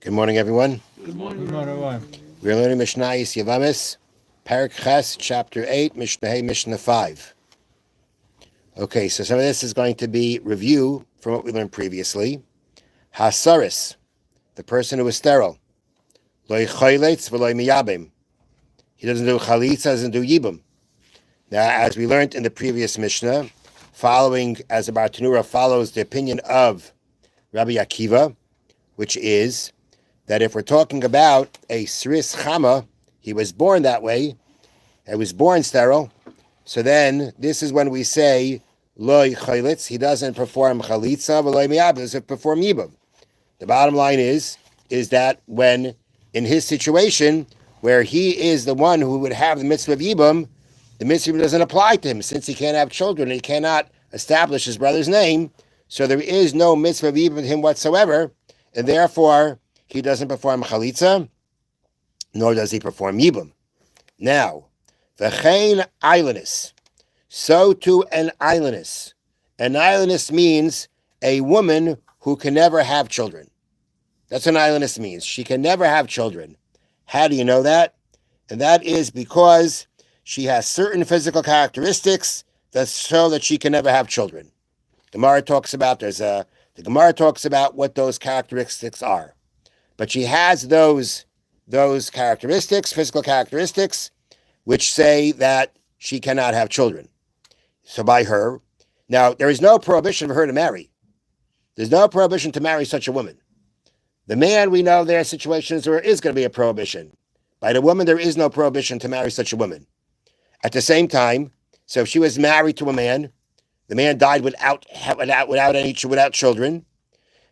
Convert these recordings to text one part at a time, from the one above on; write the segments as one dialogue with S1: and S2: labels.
S1: Good morning, everyone.
S2: Good morning, everyone.
S1: We're learning Mishna Yevamos, Parak Ches, Chapter 8, Mishnah Mishnah 5. Okay, so some of this is going to be review from what we learned previously. Hasaris, the person who is sterile. Loi choyletz v'loi miyabim. He doesn't do chalitza, doesn't do yibum. Now, as we learned in the previous Mishnah, following, as the Bartanura follows the opinion of Rabbi Akiva, which is that if we're talking about a Sris Chama, he was born that way, he was born sterile, so then this is when we say, Loi Chaylitz, he doesn't perform Chalitza, V'loi Miyab, doesn't perform Yibam. The bottom line is that when, in his situation, where he is the one who would have the mitzvah of Yibam, the mitzvah doesn't apply to him, since he can't have children, he cannot establish his brother's name, so there is no mitzvah of Yibam to him whatsoever, and therefore, he doesn't perform chalitza, nor does he perform yibum. Now, v'chein islandess, so too an islandess. An islandess means a woman who can never have children. That's what an islandess means. She can never have children. How do you know that? And that is because she has certain physical characteristics that show that she can never have children. The Gemara talks about what those characteristics are. But she has those characteristics, physical characteristics, which say that she cannot have children. So by her, now there is no prohibition for her to marry. There's no prohibition to marry such a woman. The man, we know there are situations where there is going to be a prohibition. By the woman, there is no prohibition to marry such a woman. At the same time, so if she was married to a man, the man died without children.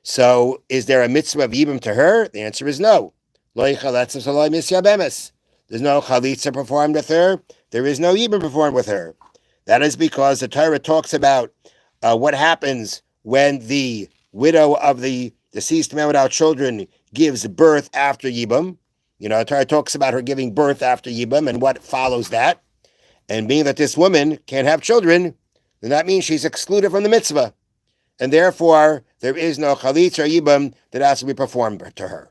S1: So, is there a mitzvah of yibum to her? The answer is no. There's no chalitza performed with her. There is no yibum performed with her. That is because the Torah talks about what happens when the widow of the deceased man without children gives birth after yibum. You know, the Torah talks about her giving birth after yibum and what follows that. And being that this woman can't have children, then that means she's excluded from the mitzvah. And therefore, there is no chalitza or yibam that has to be performed to her.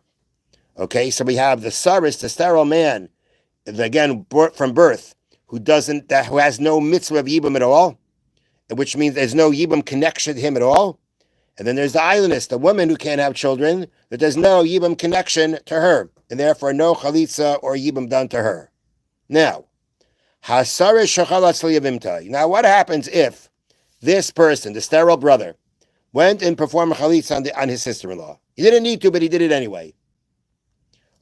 S1: Okay, so we have the saris, the sterile man, again, brought from birth, who has no mitzvah of yibam at all, which means there's no yibam connection to him at all. And then there's the islandess, the woman who can't have children, that there's no yibam connection to her, and therefore no chalitza or yibam done to her. Now, hasaris shachalatz liyavimta. Now, what happens if this person, the sterile brother, went and performed a chalitza on his sister-in-law? He didn't need to, but he did it anyway.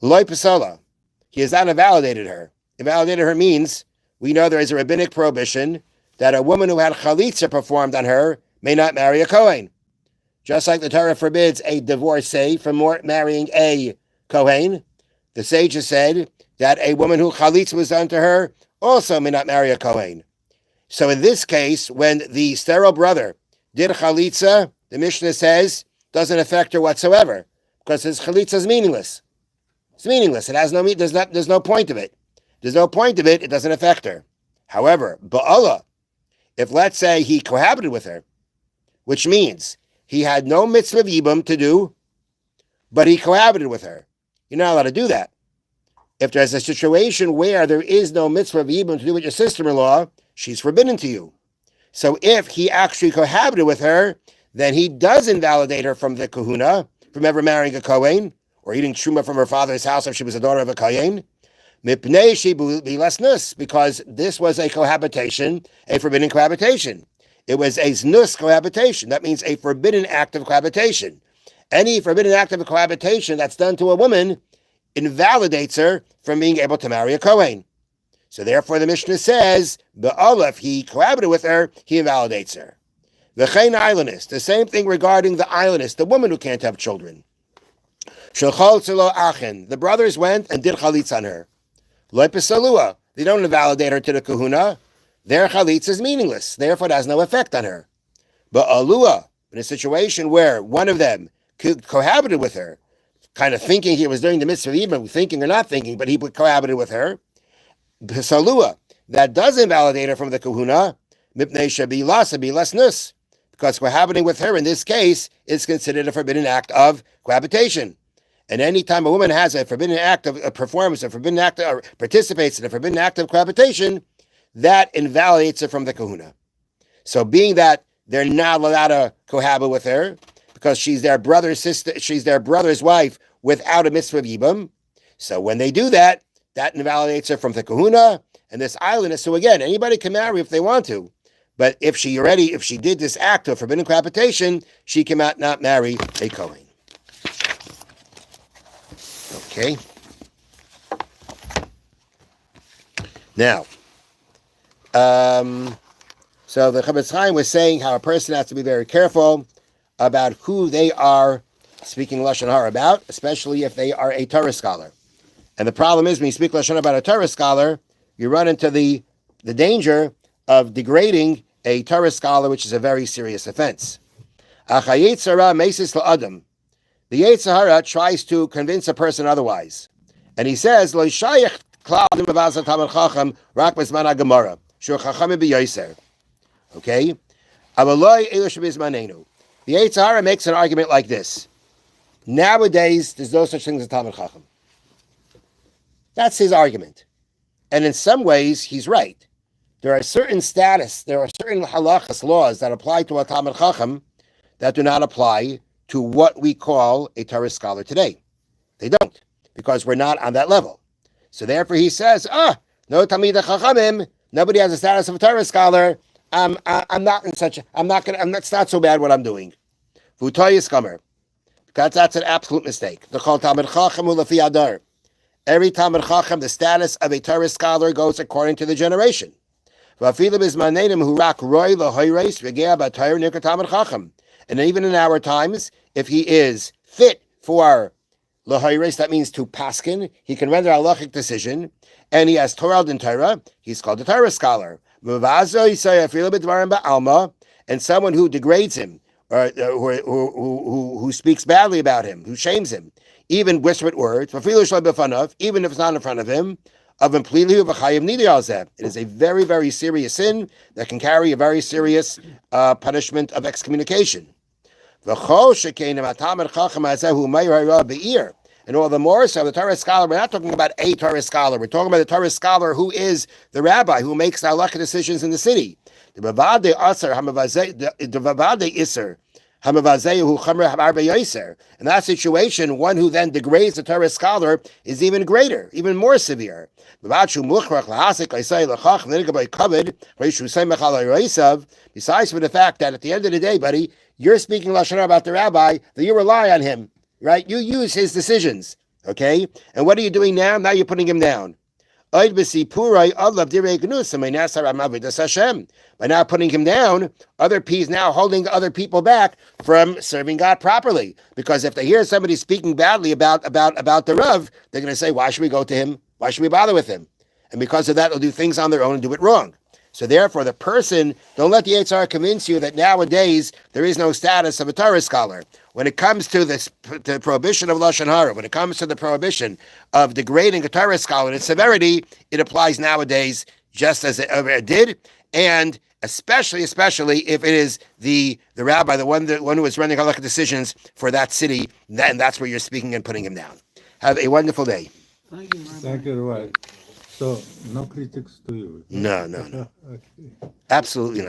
S1: Loi pasala. He has not invalidated her. Invalidated her means, we know there is a rabbinic prohibition that a woman who had chalitza performed on her may not marry a Kohen. Just like the Torah forbids a divorcee from marrying a Kohen, the sages said that a woman who chalitza was done to her also may not marry a Kohen. So in this case, when the sterile brother did chalitza, the Mishnah says, doesn't affect her whatsoever, because his chalitza is meaningless. It's meaningless. It has no there's no point of it. There's no point of it. It doesn't affect her. However, ba'ala, if let's say he cohabited with her, which means he had no mitzvah of yibum to do, but he cohabited with her, you're not allowed to do that. If there's a situation where there is no mitzvah of yibum to do with your sister-in-law, she's forbidden to you. So if he actually cohabited with her, then he does invalidate her from the kahuna, from ever marrying a Kohen, or eating truma from her father's house if she was a daughter of a Kohen. Mipnei she be less nus, because this was a cohabitation, a forbidden cohabitation. It was a znus cohabitation. That means a forbidden act of cohabitation. Any forbidden act of cohabitation that's done to a woman invalidates her from being able to marry a Kohen. So therefore the Mishnah says, if he cohabited with her, he invalidates her. V'chein islandess, the same thing regarding the islandess, the woman who can't have children. The brothers went and did chalitza on her. Loi pesalua, they don't invalidate her to the kahuna. Their chalitza is meaningless, therefore it has no effect on her. But alua, in a situation where one of them cohabited with her, kind of thinking he was doing the mitzvah, even thinking or not thinking, but he cohabited with her, pesalua, that does invalidate her from the kahuna, mipnei shebi less nus, because cohabiting with her in this case is considered a forbidden act of cohabitation. And anytime a woman has a forbidden act of performance, a forbidden act, or participates in a forbidden act of cohabitation, that invalidates her from the kahuna. So being that they're not allowed to cohabit with her because she's their brother's sister, she's their brother's wife without a mitzvah of yibum. So when they do that, that invalidates her from the kahuna and this island. So again, anybody can marry if they want to. But if she did this act of forbidden cohabitation, she cannot not marry a Kohen. Okay. Now, so the Chofetz Chaim was saying how a person has to be very careful about who they are speaking Lashon Hara about, especially if they are a Torah scholar. And the problem is when you speak Lashon Hara about a Torah scholar, you run into the danger of degrading a Torah scholar, which is a very serious offense. The Yetzer Hara tries to convince a person otherwise. And he says, Lo shayach klal d'mavaz tamid chacham rak b'zman ha'gemara, shur chachamim b'yoser. Okay? Avaloi elu shebizmanenu. The Yetzer Hara makes an argument like this. Nowadays, there's no such thing as a Talmid Chacham. That's his argument. And in some ways, he's right. There are certain halachas, laws that apply to a Talmid Chacham that do not apply to what we call a Torah scholar today. They don't, because we're not on that level. So therefore he says, no Talmid Chachamim, nobody has the status of a Torah scholar. It's not so bad what I'm doing. V'utoy yiskamer. Because that's an absolute mistake. The Chol Talmid Chacham hu lefi adar. Every Talmid Chacham, the status of a Torah scholar goes according to the generation. And even in our times, if he is fit for lahayres, that means to paskin, he can render a halachic decision, and he has Torah in Torah, he's called a Torah scholar. And someone who degrades him, or who speaks badly about him, who shames him, even whispered words, even if it's not in front of him, it is a very, very serious sin that can carry a very serious punishment of excommunication. And all the more so, the Torah scholar, we're not talking about a Torah scholar, we're talking about the Torah scholar who is the rabbi, who makes the halachic decisions in the city. In that situation, one who then degrades the Torah scholar is even greater, even more severe. Besides for the fact that at the end of the day, buddy, you're speaking Lashon Hara about the rabbi, that you rely on him, right? You use his decisions, okay? And what are you doing now? Now you're putting him down. By now putting him down, he's now holding other people back from serving God properly. Because if they hear somebody speaking badly about the Rav, they're going to say, why should we go to him? Why should we bother with him? And because of that, they'll do things on their own and do it wrong. So therefore, the person, don't let the Yetzer Hara convince you that nowadays there is no status of a Torah scholar. When it comes to the prohibition of Lashon Hara, when it comes to the prohibition of degrading a Torah scholar and its severity, it applies nowadays just as it did, and especially if it is the rabbi, the one who is running halachic decisions for that city, and that's where you're speaking and putting him down. Have a wonderful day.
S2: Thank you, Rabbi. Thank you, Rabbi. So, no critics to you?
S1: No.
S2: Okay.
S1: Absolutely not.